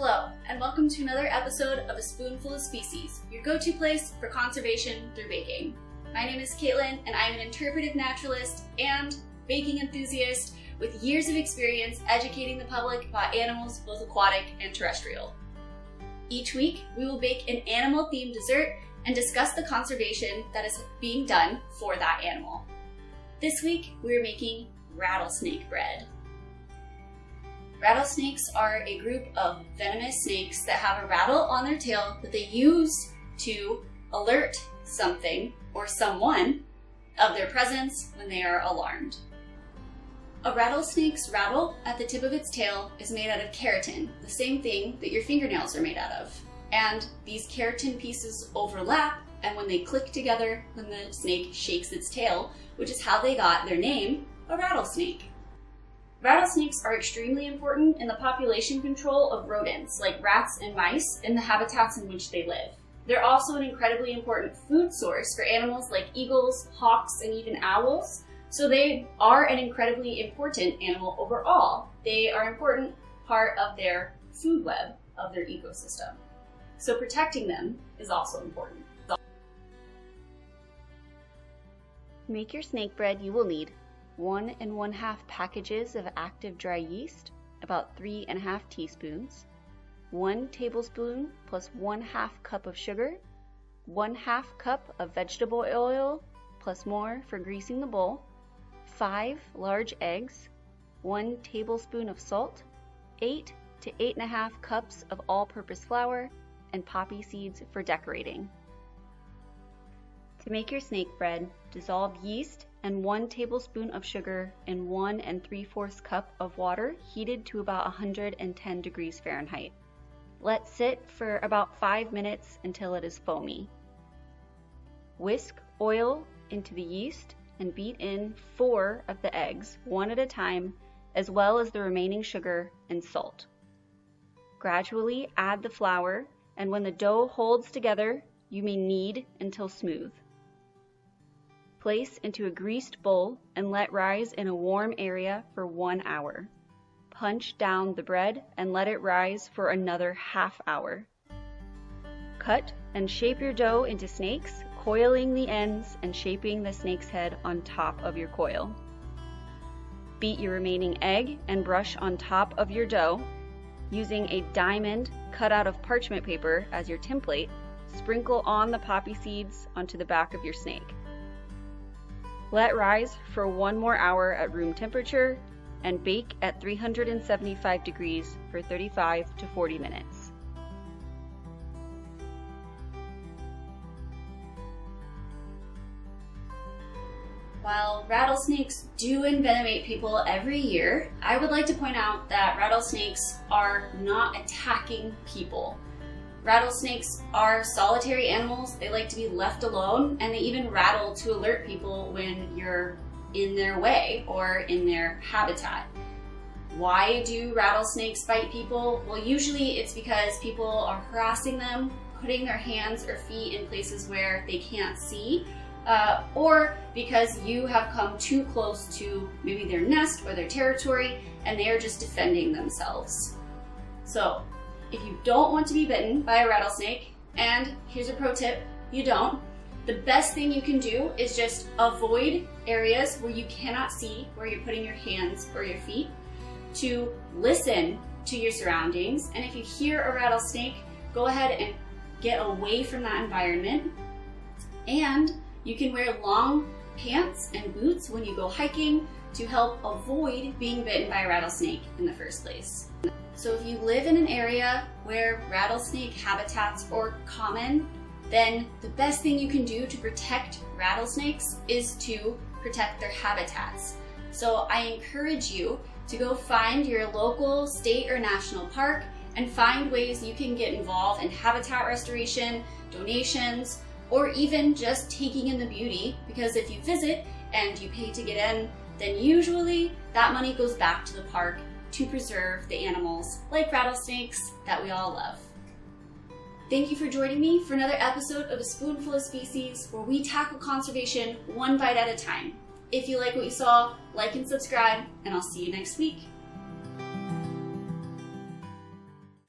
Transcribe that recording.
Hello, and welcome to another episode of A Spoonful of Species, your go-to place for conservation through baking. My name is Caitlin, and I'm an interpretive naturalist and baking enthusiast with years of experience educating the public about animals, both aquatic and terrestrial. Each week, we will bake an animal-themed dessert and discuss the conservation that is being done for that animal. This week, we are making rattlesnake bread. Rattlesnakes are a group of venomous snakes that have a rattle on their tail that they use to alert something or someone of their presence when they are alarmed. A rattlesnake's rattle at the tip of its tail is made out of keratin, the same thing that your fingernails are made out of. And these keratin pieces overlap, and when they click together, when the snake shakes its tail, which is how they got their name, a rattlesnake. Rattlesnakes are extremely important in the population control of rodents, like rats and mice, in the habitats in which they live. They're also an incredibly important food source for animals like eagles, hawks, and even owls, so they are an incredibly important animal overall. They are an important part of their food web, of their ecosystem. So protecting them is also important. To make your snake bread, you will need 1 1/2 packages of active dry yeast, about 3 1/2 teaspoons, 1 tablespoon plus 1/2 cup of sugar, 1/2 cup of vegetable oil plus more for greasing the bowl, 5 large eggs, 1 tablespoon of salt, 8 to 8 1/2 cups of all-purpose flour, and poppy seeds for decorating. To make your snake bread, dissolve yeast and 1 tablespoon of sugar in 1 3/4 cup of water heated to about 110 degrees Fahrenheit. Let sit for about 5 minutes until it is foamy. Whisk oil into the yeast and beat in 4 of the eggs, one at a time, as well as the remaining sugar and salt. Gradually add the flour, and when the dough holds together, you may knead until smooth. Place into a greased bowl and let rise in a warm area for 1 hour. Punch down the bread and let it rise for another ½ hour. Cut and shape your dough into snakes, coiling the ends and shaping the snake's head on top of your coil. Beat your remaining egg and brush on top of your dough. Using a diamond cut out of parchment paper as your template, sprinkle on the poppy seeds onto the back of your snake. Let rise for 1 more hour at room temperature and bake at 375 degrees for 35 to 40 minutes. While rattlesnakes do envenomate people every year, I would like to point out that rattlesnakes are not attacking people. Rattlesnakes are solitary animals. They like to be left alone, and they even rattle to alert people when you're in their way or in their habitat. Why do rattlesnakes bite people? Well, usually it's because people are harassing them, putting their hands or feet in places where they can't see, or because you have come too close to maybe their nest or their territory and they are just defending themselves. So, if you don't want to be bitten by a rattlesnake, and here's a pro tip, you don't, the best thing you can do is just avoid areas where you cannot see where you're putting your hands or your feet, to listen to your surroundings, and if you hear a rattlesnake, go ahead and get away from that environment. And you can wear long pants and boots when you go hiking to help avoid being bitten by a rattlesnake in the first place. So if you live in an area where rattlesnake habitats are common, then the best thing you can do to protect rattlesnakes is to protect their habitats. So I encourage you to go find your local state or national park and find ways you can get involved in habitat restoration, donations, or even just taking in the beauty, because if you visit and you pay to get in, then usually that money goes back to the park to preserve the animals like rattlesnakes that we all love. Thank you for joining me for another episode of A Spoonful of Species, where we tackle conservation one bite at a time. If you like what you saw, like and subscribe, and I'll see you next week.